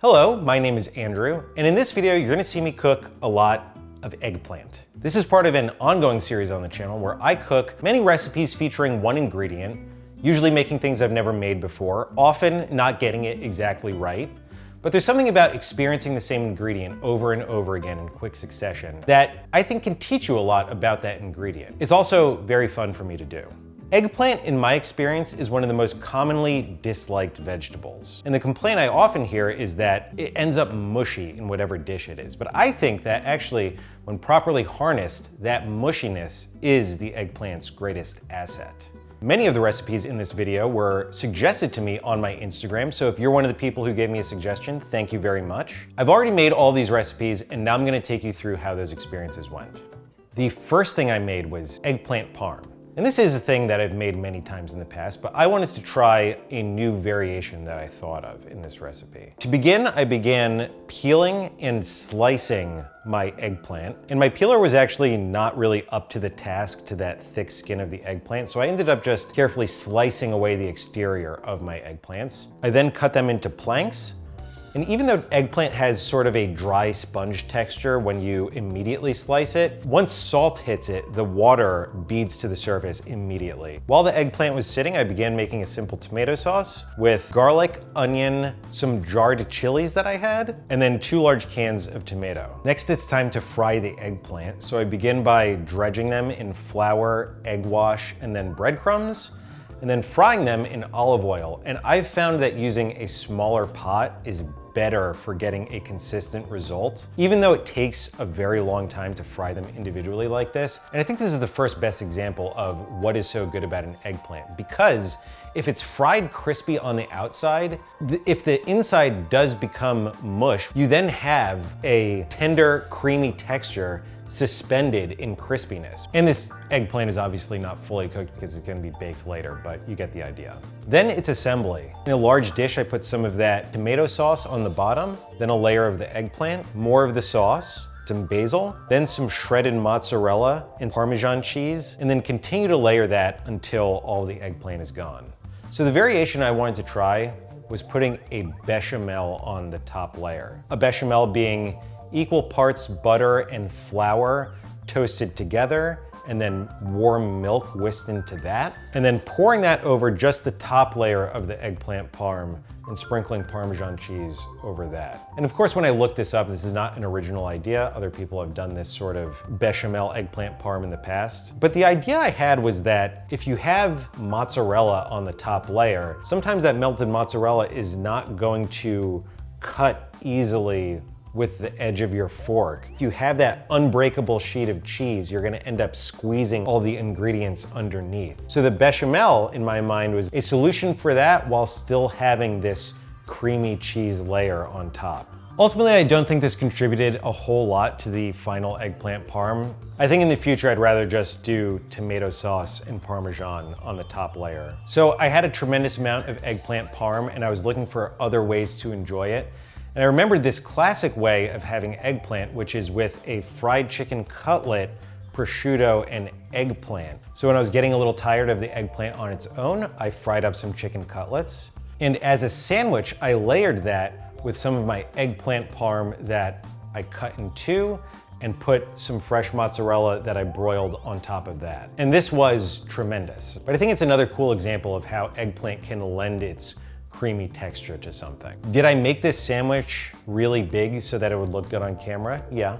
Hello, my name is Andrew, and in this video, you're gonna see me cook a lot of eggplant. This is part of an ongoing series on the channel where I cook many recipes featuring one ingredient, usually making things I've never made before, often not getting it exactly right. But there's something about experiencing the same ingredient over and over again in quick succession that I think can teach you a lot about that ingredient. It's also very fun for me to do. Eggplant, in my experience, is one of the most commonly disliked vegetables. And the complaint I often hear is that it ends up mushy in whatever dish it is. But I think that actually, when properly harnessed, that mushiness is the eggplant's greatest asset. Many of the recipes in this video were suggested to me on my Instagram, so if you're one of the people who gave me a suggestion, thank you very much. I've already made all these recipes, and now I'm gonna take you through how those experiences went. The first thing I made was eggplant parm. And this is a thing that I've made many times in the past, but I wanted to try a new variation that I thought of in this recipe. To begin, I began peeling and slicing my eggplant. And my peeler was actually not really up to the task to that thick skin of the eggplant, so I ended up just carefully slicing away the exterior of my eggplants. I then cut them into planks. And even though eggplant has sort of a dry sponge texture when you immediately slice it, once salt hits it, the water beads to the surface immediately. While the eggplant was sitting, I began making a simple tomato sauce with garlic, onion, some jarred chilies that I had, and then 2 large cans of tomato. Next, it's time to fry the eggplant. So I begin by dredging them in flour, egg wash, and then breadcrumbs, and then frying them in olive oil. And I've found that using a smaller pot is better for getting a consistent result, even though it takes a very long time to fry them individually like this. And I think this is the first best example of what is so good about an eggplant, because if it's fried crispy on the outside, if the inside does become mush, you then have a tender, creamy texture suspended in crispiness. And this eggplant is obviously not fully cooked because it's gonna be baked later, but you get the idea. Then it's assembly. In a large dish, I put some of that tomato sauce on the bottom, then a layer of the eggplant, more of the sauce, some basil, then some shredded mozzarella and Parmesan cheese, and then continue to layer that until all the eggplant is gone. So the variation I wanted to try was putting a bechamel on the top layer. A bechamel being equal parts butter and flour toasted together, and then warm milk whisked into that, and then pouring that over just the top layer of the eggplant parm and sprinkling Parmesan cheese over that. And of course, when I looked this up, this is not an original idea. Other people have done this sort of bechamel eggplant parm in the past. But the idea I had was that if you have mozzarella on the top layer, sometimes that melted mozzarella is not going to cut easily with the edge of your fork. If you have that unbreakable sheet of cheese, you're gonna end up squeezing all the ingredients underneath. So the bechamel, in my mind, was a solution for that while still having this creamy cheese layer on top. Ultimately, I don't think this contributed a whole lot to the final eggplant parm. I think in the future, I'd rather just do tomato sauce and Parmesan on the top layer. So I had a tremendous amount of eggplant parm, and I was looking for other ways to enjoy it. And I remembered this classic way of having eggplant, which is with a fried chicken cutlet, prosciutto, and eggplant. So when I was getting a little tired of the eggplant on its own, I fried up some chicken cutlets. And as a sandwich, I layered that with some of my eggplant parm that I cut in 2 and put some fresh mozzarella that I broiled on top of that. And this was tremendous. But I think it's another cool example of how eggplant can lend its creamy texture to something. Did I make this sandwich really big so that it would look good on camera? Yeah.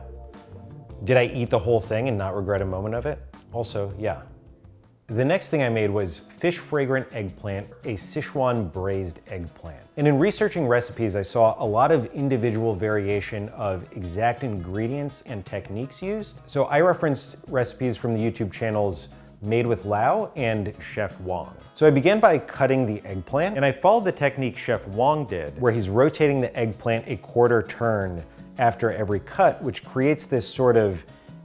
Did I eat the whole thing and not regret a moment of it? Also, yeah. The next thing I made was fish fragrant eggplant, a Sichuan braised eggplant. And in researching recipes, I saw a lot of individual variation of exact ingredients and techniques used. So I referenced recipes from the YouTube channels Made with Lao and Chef Wong. So I began by cutting the eggplant, and I followed the technique Chef Wong did, where he's rotating the eggplant a quarter turn after every cut, which creates this sort of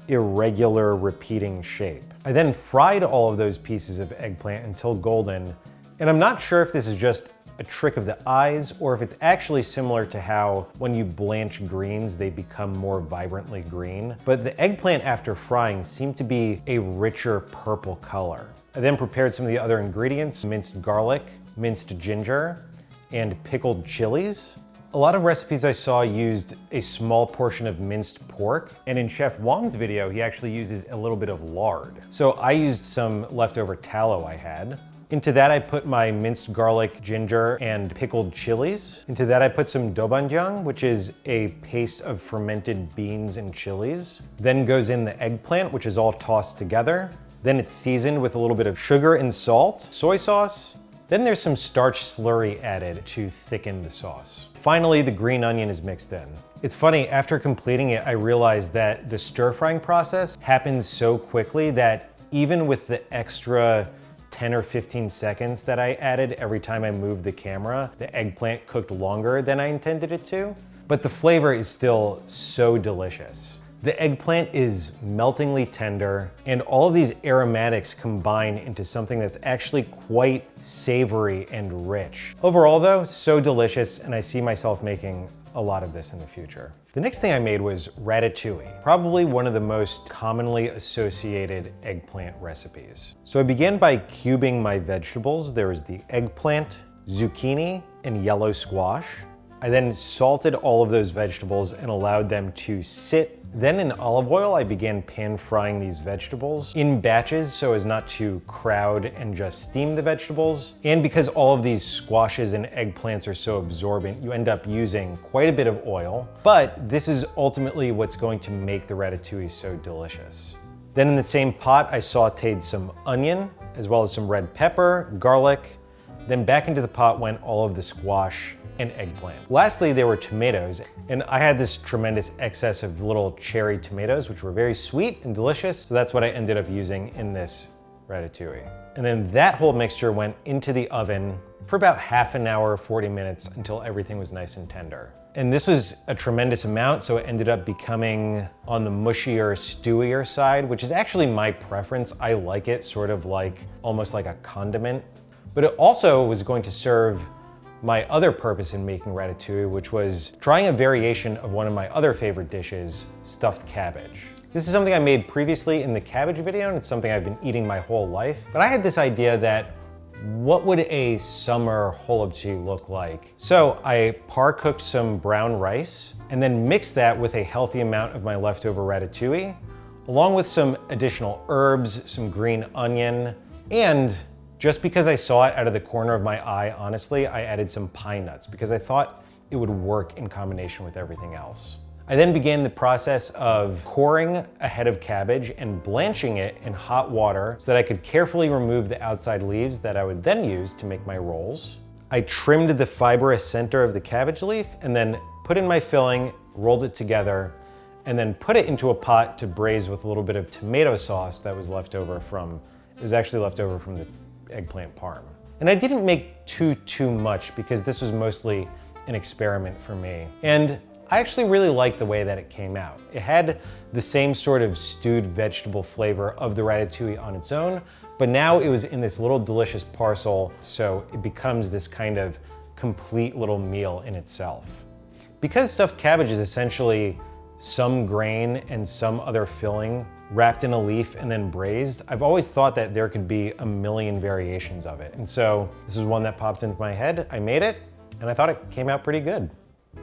irregular repeating shape. I then fried all of those pieces of eggplant until golden, and I'm not sure if this is just a trick of the eyes, or if it's actually similar to how when you blanch greens, they become more vibrantly green. But the eggplant after frying seemed to be a richer purple color. I then prepared some of the other ingredients: minced garlic, minced ginger, and pickled chilies. A lot of recipes I saw used a small portion of minced pork, and in Chef Wong's video, he actually uses a little bit of lard. So I used some leftover tallow I had. Into that I put my minced garlic, ginger, and pickled chilies. Into that I put some doubanjiang, which is a paste of fermented beans and chilies. Then goes in the eggplant, which is all tossed together. Then it's seasoned with a little bit of sugar and salt, soy sauce. Then there's some starch slurry added to thicken the sauce. Finally, the green onion is mixed in. It's funny, after completing it, I realized that the stir frying process happens so quickly that even with the extra 10 or 15 seconds that I added every time I moved the camera, the eggplant cooked longer than I intended it to, but the flavor is still so delicious. The eggplant is meltingly tender, and all of these aromatics combine into something that's actually quite savory and rich. Overall though, so delicious, and I see myself making a lot of this in the future. The next thing I made was ratatouille, probably one of the most commonly associated eggplant recipes. So I began by cubing my vegetables. There was the eggplant, zucchini, and yellow squash. I then salted all of those vegetables and allowed them to sit. Then in olive oil, I began pan frying these vegetables in batches so as not to crowd and just steam the vegetables. And because all of these squashes and eggplants are so absorbent, you end up using quite a bit of oil. But this is ultimately what's going to make the ratatouille so delicious. Then in the same pot, I sauteed some onion, as well as some red pepper, garlic. Then back into the pot went all of the squash and eggplant. Lastly, there were tomatoes, and I had this tremendous excess of little cherry tomatoes, which were very sweet and delicious, so that's what I ended up using in this ratatouille. And then that whole mixture went into the oven for about half an hour, 40 minutes, until everything was nice and tender. And this was a tremendous amount, so it ended up becoming on the mushier, stewier side, which is actually my preference. I like it sort of like, almost like a condiment. But it also was going to serve my other purpose in making ratatouille, which was trying a variation of one of my other favorite dishes, stuffed cabbage. This is something I made previously in the cabbage video, and it's something I've been eating my whole life. But I had this idea that what would a summer holubchi look like? So I par-cooked some brown rice and then mixed that with a healthy amount of my leftover ratatouille, along with some additional herbs, some green onion, and just because I saw it out of the corner of my eye, honestly, I added some pine nuts because I thought it would work in combination with everything else. I then began the process of coring a head of cabbage and blanching it in hot water so that I could carefully remove the outside leaves that I would then use to make my rolls. I trimmed the fibrous center of the cabbage leaf and then put in my filling, rolled it together, and then put it into a pot to braise with a little bit of tomato sauce that was left over from, it was actually left over from the eggplant parm. And I didn't make too much because this was mostly an experiment for me. And I actually really liked the way that it came out. It had the same sort of stewed vegetable flavor of the ratatouille on its own, but now it was in this little delicious parcel, so it becomes this kind of complete little meal in itself. Because stuffed cabbage is essentially some grain and some other filling wrapped in a leaf and then braised, I've always thought that there could be a million variations of it. And so this is one that popped into my head. I made it, and I thought it came out pretty good.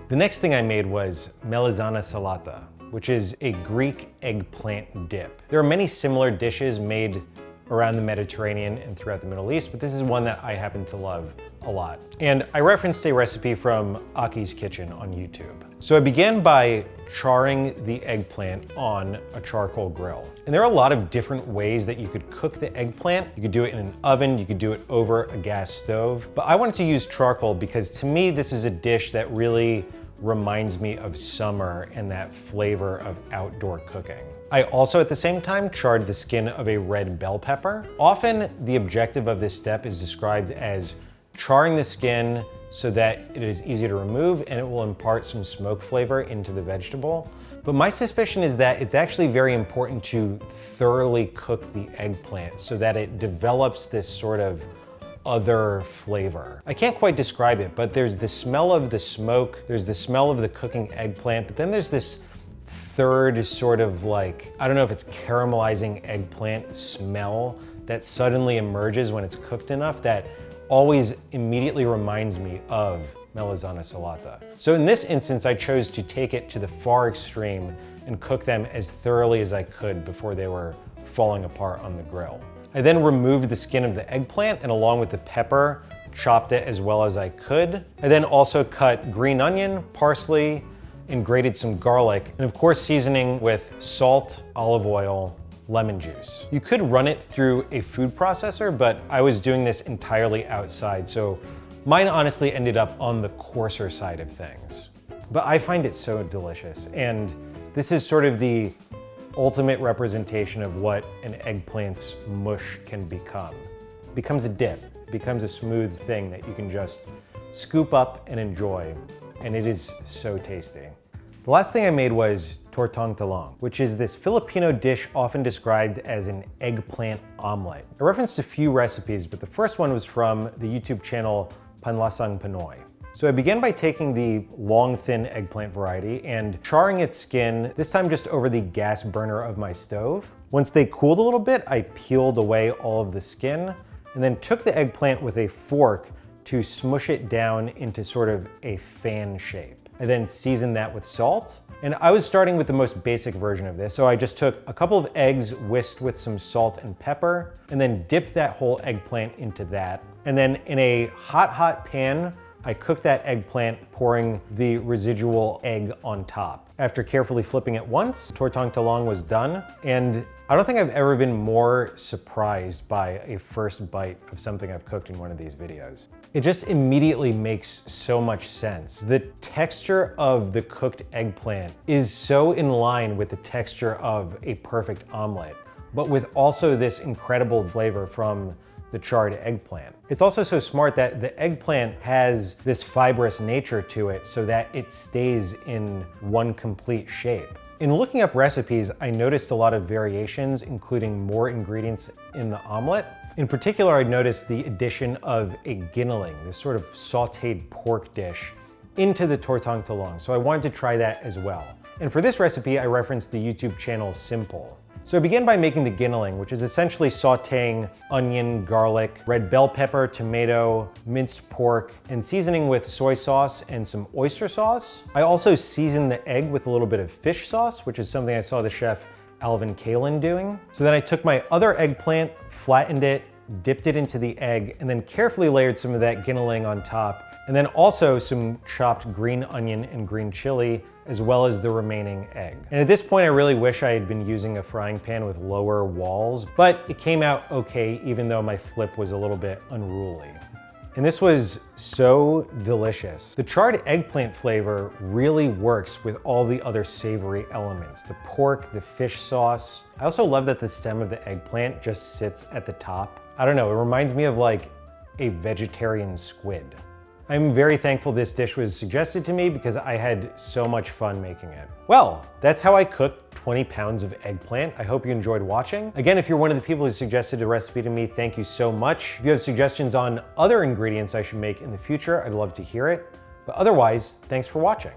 The next thing I made was Melitzanosalata, which is a Greek eggplant dip. There are many similar dishes made around the Mediterranean and throughout the Middle East, but this is one that I happen to love a lot. And I referenced a recipe from Aki's Kitchen on YouTube. So I began by charring the eggplant on a charcoal grill. And there are a lot of different ways that you could cook the eggplant. You could do it in an oven, you could do it over a gas stove. But I wanted to use charcoal because to me, this is a dish that really reminds me of summer and that flavor of outdoor cooking. I also at the same time charred the skin of a red bell pepper. Often the objective of this step is described as charring the skin so that it is easy to remove and it will impart some smoke flavor into the vegetable. But my suspicion is that it's actually very important to thoroughly cook the eggplant so that it develops this sort of other flavor. I can't quite describe it, but there's the smell of the smoke, there's the smell of the cooking eggplant, but then there's this third sort of like, I don't know if it's caramelizing eggplant smell that suddenly emerges when it's cooked enough that always immediately reminds me of Melitzanosalata. So in this instance, I chose to take it to the far extreme and cook them as thoroughly as I could before they were falling apart on the grill. I then removed the skin of the eggplant and along with the pepper, chopped it as well as I could. I then also cut green onion, parsley, and grated some garlic, and of course seasoning with salt, olive oil, lemon juice. You could run it through a food processor, but I was doing this entirely outside, so mine honestly ended up on the coarser side of things. But I find it so delicious, and this is sort of the ultimate representation of what an eggplant's mush can become. It becomes a dip, it becomes a smooth thing that you can just scoop up and enjoy, and it is so tasty. The last thing I made was Tortang Talong, which is this Filipino dish often described as an eggplant omelet. I referenced a few recipes, but the first one was from the YouTube channel Panlasang Pinoy. So I began by taking the long, thin eggplant variety and charring its skin, this time just over the gas burner of my stove. Once they cooled a little bit, I peeled away all of the skin and then took the eggplant with a fork to smush it down into sort of a fan shape. I then seasoned that with salt. And I was starting with the most basic version of this. So I just took a couple of eggs whisked with some salt and pepper, and then dipped that whole eggplant into that. And then in a hot pan, I cooked that eggplant, pouring the residual egg on top. After carefully flipping it once, Tortang Talong was done. And I don't think I've ever been more surprised by a first bite of something I've cooked in one of these videos. It just immediately makes so much sense. The texture of the cooked eggplant is so in line with the texture of a perfect omelet, but with also this incredible flavor from the charred eggplant. It's also so smart that the eggplant has this fibrous nature to it so that it stays in one complete shape. In looking up recipes, I noticed a lot of variations, including more ingredients in the omelet. In particular, I noticed the addition of a giniling, this sort of sauteed pork dish, into the Tortang Talong. So I wanted to try that as well. And for this recipe, I referenced the YouTube channel Simple. So I began by making the giniling, which is essentially sauteing onion, garlic, red bell pepper, tomato, minced pork, and seasoning with soy sauce and some oyster sauce. I also seasoned the egg with a little bit of fish sauce, which is something I saw the chef Alvin Kalin doing. So then I took my other eggplant, flattened it, dipped it into the egg, and then carefully layered some of that giniling on top, and then also some chopped green onion and green chili, as well as the remaining egg. And at this point, I really wish I had been using a frying pan with lower walls, but it came out okay, even though my flip was a little bit unruly. And this was so delicious. The charred eggplant flavor really works with all the other savory elements, the pork, the fish sauce. I also love that the stem of the eggplant just sits at the top. I don't know, it reminds me of like a vegetarian squid. I'm very thankful this dish was suggested to me because I had so much fun making it. Well, that's how I cooked 20 pounds of eggplant. I hope you enjoyed watching. Again, if you're one of the people who suggested a recipe to me, thank you so much. If you have suggestions on other ingredients I should make in the future, I'd love to hear it. But otherwise, thanks for watching.